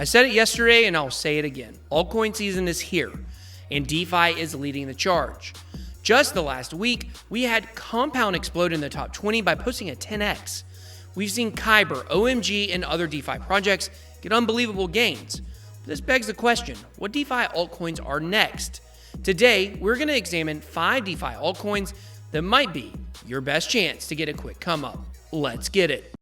I said it yesterday and I'll say it again. Altcoin season is here, and DeFi is leading the charge. Just the last week, we had Compound explode in the top 20 by posting a 10x. We've seen Kyber, OMG, and other DeFi projects get unbelievable gains. This begs the question, what DeFi altcoins are next? Today, we're going to examine 5 DeFi altcoins that might be your best chance to get a quick come up. Let's get it.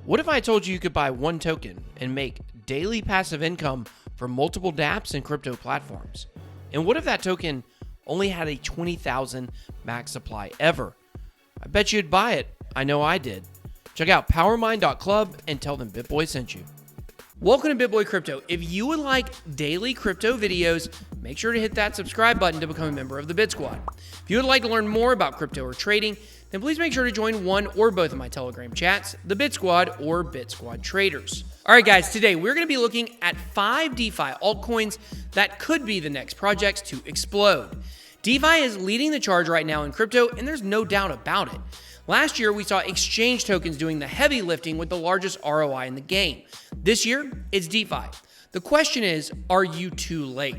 What if I told you could buy one token and make daily passive income from multiple dApps and crypto platforms? And what if that token only had a 20,000 max supply ever? I bet you'd buy it. I know I did. Check out powermind.club and tell them BitBoy sent you. Welcome to BitBoyCrypto. If you would like daily crypto videos, make sure to hit that subscribe button to become a member of the Bit Squad. If you would like to learn more about crypto or trading, then please make sure to join one or both of my Telegram chats, the Bit Squad or Bit Squad Traders. All right, guys, today we're going to be looking at 5 DeFi altcoins that could be the next projects to explode. DeFi is leading the charge right now in crypto, and there's no doubt about it. Last year, we saw exchange tokens doing the heavy lifting with the largest ROI in the game. This year, it's DeFi. The question is, are you too late?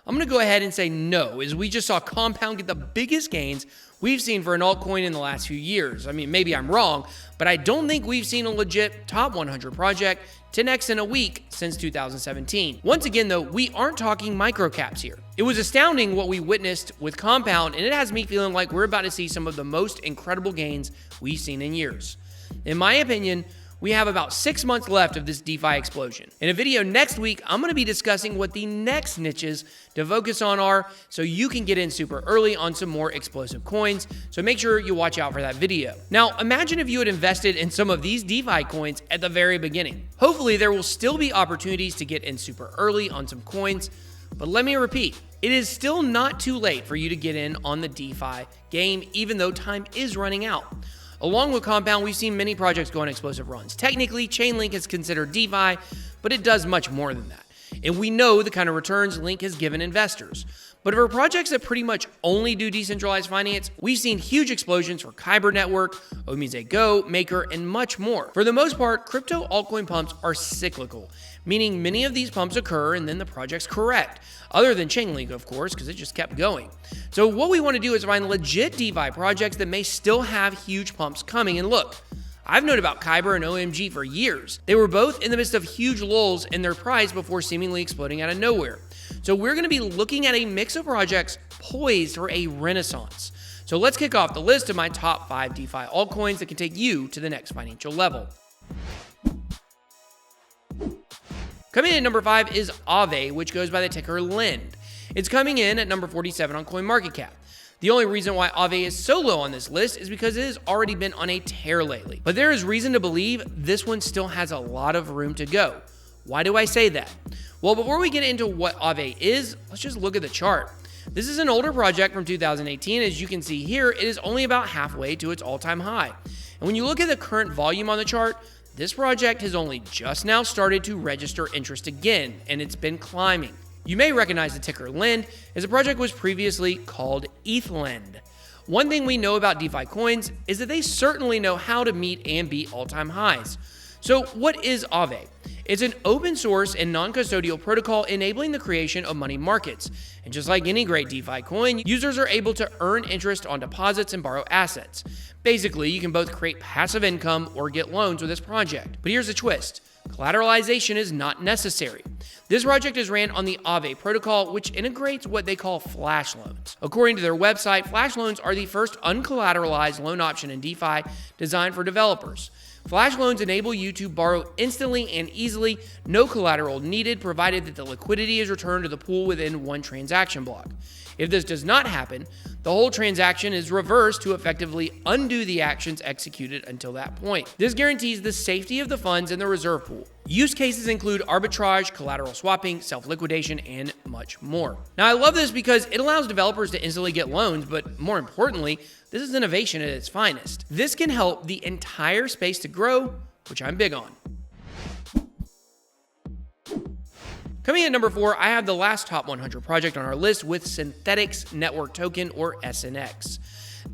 I'm going to go ahead and say no, as we just saw Compound get the biggest gains we've seen for an altcoin in the last few years. I mean, maybe I'm wrong, but I don't think we've seen a legit top 100 project 10x in a week since 2017. Once again, though, we aren't talking microcaps here. It was astounding what we witnessed with Compound, and it has me feeling like we're about to see some of the most incredible gains we've seen in years. In my opinion, we have about 6 months left of this DeFi explosion. In a video next week, I'm going to be discussing what the next niches to focus on are so you can get in super early on some more explosive coins. So make sure you watch out for that video. Now, imagine if you had invested in some of these DeFi coins at the very beginning. Hopefully, there will still be opportunities to get in super early on some coins. But let me repeat, it is still not too late for you to get in on the DeFi game, even though time is running out. Along with Compound, we've seen many projects go on explosive runs. Technically, Chainlink is considered DeFi, but it does much more than that. And we know the kind of returns Link has given investors. But for projects that pretty much only do decentralized finance, we've seen huge explosions for Kyber Network, OMG Go, Maker, and much more. For the most part, crypto altcoin pumps are cyclical, meaning many of these pumps occur and then the projects correct, other than Chainlink, of course, because it just kept going. So what we want to do is find legit DeFi projects that may still have huge pumps coming. And look, I've known about Kyber and OMG for years. They were both in the midst of huge lulls in their price before seemingly exploding out of nowhere. So we're going to be looking at a mix of projects poised for a renaissance. So let's kick off the list of my top 5 DeFi altcoins that can take you to the next financial level. Coming in at number 5 is Aave, which goes by the ticker LEND. It's coming in at number 47 on CoinMarketCap. The only reason why Aave is so low on this list is because it has already been on a tear lately. But there is reason to believe this one still has a lot of room to go. Why do I say that? Well, before we get into what Aave is, let's just look at the chart. This is an older project from 2018. As you can see here, it is only about halfway to its all-time high. And when you look at the current volume on the chart, this project has only just now started to register interest again, and it's been climbing. You may recognize the ticker LEND, as the project was previously called ETHLend. One thing we know about DeFi coins is that they certainly know how to meet and beat all-time highs. So what is Aave? It's an open source and non-custodial protocol enabling the creation of money markets. And just like any great DeFi coin, users are able to earn interest on deposits and borrow assets. Basically, you can both create passive income or get loans with this project. But here's the twist. Collateralization is not necessary. This project is ran on the Aave protocol, which integrates what they call flash loans. According to their website, flash loans are the first uncollateralized loan option in DeFi designed for developers. Flash loans enable you to borrow instantly and easily, no collateral needed, provided that the liquidity is returned to the pool within one transaction block. If this does not happen, the whole transaction is reversed to effectively undo the actions executed until that point. This guarantees the safety of the funds in the reserve pool. Use cases include arbitrage, collateral swapping, self-liquidation, and much more. Now, I love this because it allows developers to instantly get loans, but more importantly, this is innovation at its finest. This can help the entire space to grow, which I'm big on. Coming at number 4, I have the last top 100 project on our list with Syntetix Network Token, or SNX.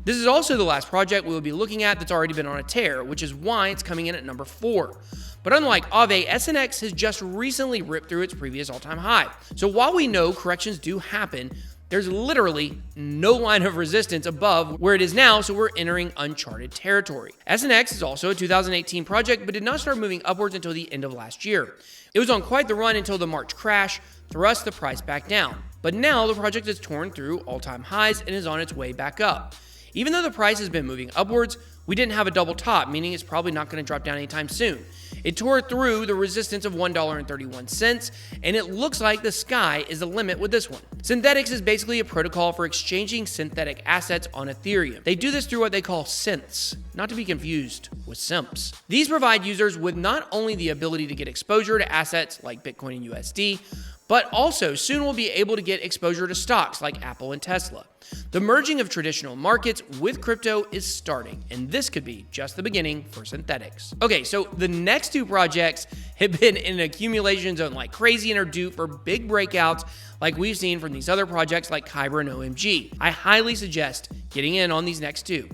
This is also the last project we will be looking at that's already been on a tear, which is why it's coming in at number 4. But unlike Aave, SNX has just recently ripped through its previous all-time high. So while we know corrections do happen, there's literally no line of resistance above where it is now, so we're entering uncharted territory. SNX is also a 2018 project, but did not start moving upwards until the end of last year. It was on quite the run until the March crash thrust the price back down. But now the project has torn through all-time highs and is on its way back up. Even though the price has been moving upwards, we didn't have a double top, meaning it's probably not going to drop down anytime soon. It tore through the resistance of $1.31, and it looks like the sky is the limit with this one. Syntetix is basically a protocol for exchanging synthetic assets on Ethereum. They do this through what they call synths, not to be confused with simps. These provide users with not only the ability to get exposure to assets like Bitcoin and USD, but also soon we'll be able to get exposure to stocks like Apple and Tesla. The merging of traditional markets with crypto is starting, and this could be just the beginning for Syntetix. Okay, so the next two projects have been in an accumulation zone like crazy and are due for big breakouts like we've seen from these other projects like Kyber and OMG. I highly suggest getting in on these next two.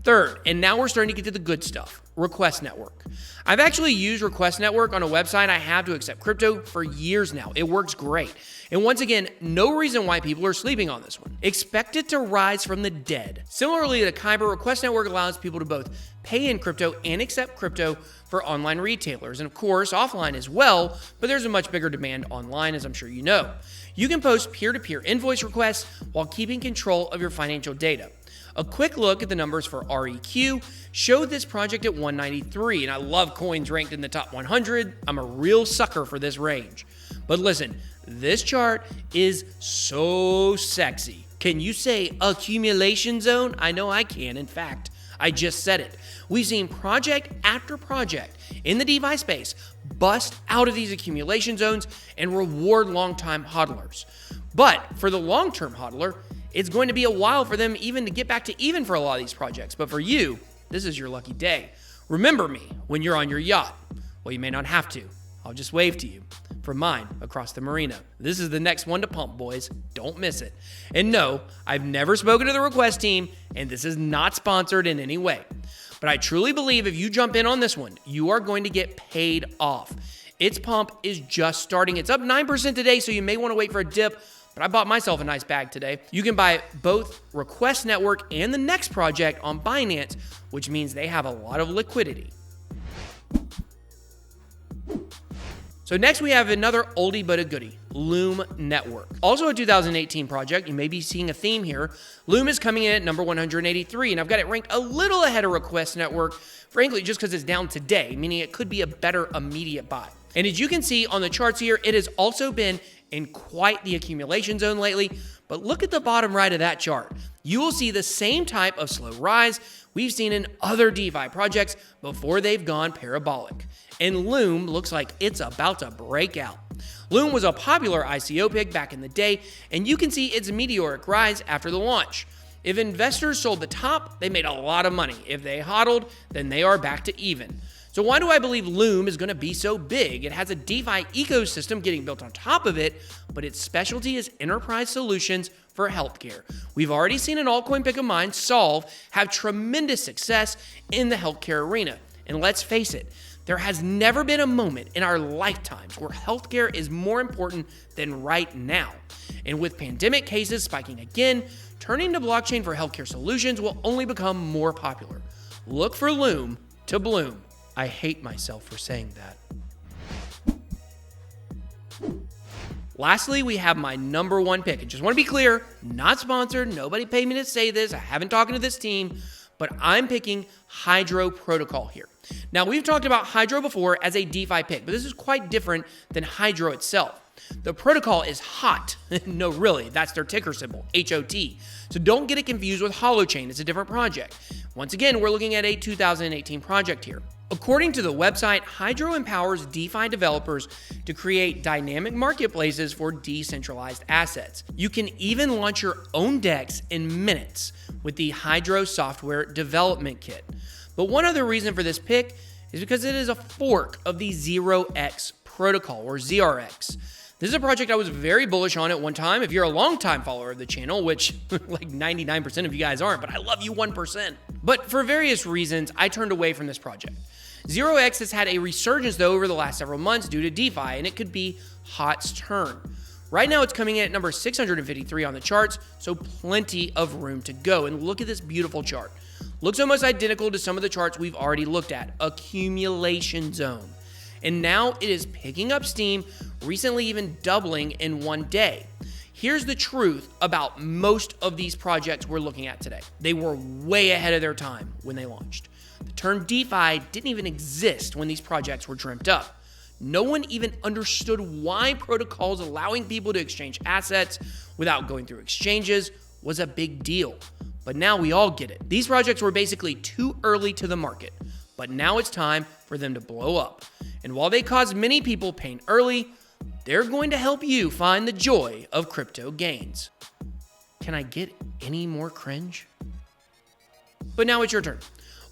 Third, and now we're starting to get to the good stuff, Request Network. I've actually used Request Network on a website I have to accept crypto for years now. It works great. And once again, no reason why people are sleeping on this one. Expect it to rise from the dead. Similarly to Kyber, Request Network allows people to both pay in crypto and accept crypto for online retailers, and of course offline as well, but there's a much bigger demand online, as I'm sure you know. You can post peer-to-peer invoice requests while keeping control of your financial data. A quick look at the numbers for REQ showed this project at 193, and I love coins ranked in the top 100. I'm a real sucker for this range. But listen, this chart is so sexy. Can you say accumulation zone? I know I can. In fact, I just said it. We've seen project after project in the DeFi space bust out of these accumulation zones and reward long-time hodlers. But for the long-term hodler, it's going to be a while for them even to get back to even for a lot of these projects. But for you, this is your lucky day. Remember me when you're on your yacht. Well, you may not have to. I'll just wave to you from mine across the marina. This is the next one to pump, boys. Don't miss it. And no, I've never spoken to the Request team, and this is not sponsored in any way. But I truly believe if you jump in on this one, you are going to get paid off. Its pump is just starting. It's up 9% today, so you may want to wait for a dip. But I bought myself a nice bag today. You can buy both Request Network and the next project on Binance, which means they have a lot of liquidity. So next we have another oldie but a goodie, LOOM Network. Also a 2018 project, you may be seeing a theme here. LOOM is coming in at number 183, and I've got it ranked a little ahead of Request Network, frankly just because it's down today, meaning it could be a better immediate buy. And as you can see on the charts here, it has also been in quite the accumulation zone lately, but look at the bottom right of that chart. You will see the same type of slow rise we've seen in other DeFi projects before they've gone parabolic. And LOOM looks like it's about to break out. LOOM was a popular ICO pick back in the day, and you can see its meteoric rise after the launch. If investors sold the top, they made a lot of money. If they hodled, then they are back to even. So why do I believe LOOM is going to be so big? It has a DeFi ecosystem getting built on top of it, but its specialty is enterprise solutions for healthcare. We've already seen an altcoin pick of mine, Solve, have tremendous success in the healthcare arena. And let's face it, there has never been a moment in our lifetimes where healthcare is more important than right now. And with pandemic cases spiking again, turning to blockchain for healthcare solutions will only become more popular. Look for LOOM to bloom. I hate myself for saying that. Lastly, we have my number one pick. And just want to be clear, not sponsored. Nobody paid me to say this. I haven't talked to this team, but I'm picking Hydro Protocol here. Now, we've talked about Hydro before as a DeFi pick, but this is quite different than Hydro itself. The protocol is hot. No, really, that's their ticker symbol, HOT. So don't get it confused with Holochain. It's a different project. Once again, we're looking at a 2018 project here. According to the website, Hydro empowers DeFi developers to create dynamic marketplaces for decentralized assets. You can even launch your own DEX in minutes with the Hydro Software Development Kit. But one other reason for this pick is because it is a fork of the 0x protocol, or ZRX. This is a project I was very bullish on at one time. If you're a longtime follower of the channel, which like 99% of you guys aren't, but I love you 1%. But for various reasons, I turned away from this project. 0x has had a resurgence though over the last several months due to DeFi, and it could be HOT's turn. Right now it's coming in at number 653 on the charts, so plenty of room to go. And look at this beautiful chart. Looks almost identical to some of the charts we've already looked at. Accumulation zone. And now it is picking up steam, recently even doubling in one day. Here's the truth about most of these projects we're looking at today. They were way ahead of their time when they launched. The term DeFi didn't even exist when these projects were dreamt up. No one even understood why protocols allowing people to exchange assets without going through exchanges was a big deal. But now we all get it. These projects were basically too early to the market, but now it's time for them to blow up. And while they caused many people pain early, they're going to help you find the joy of crypto gains. Can I get any more cringe? But now it's your turn.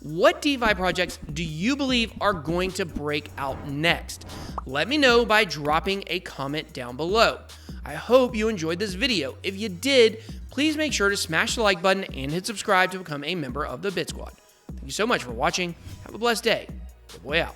What DeFi projects do you believe are going to break out next? Let me know by dropping a comment down below. I hope you enjoyed this video. If you did, please make sure to smash the like button and hit subscribe to become a member of the Bit Squad. Thank you so much for watching. Have a blessed day. BitBoy out.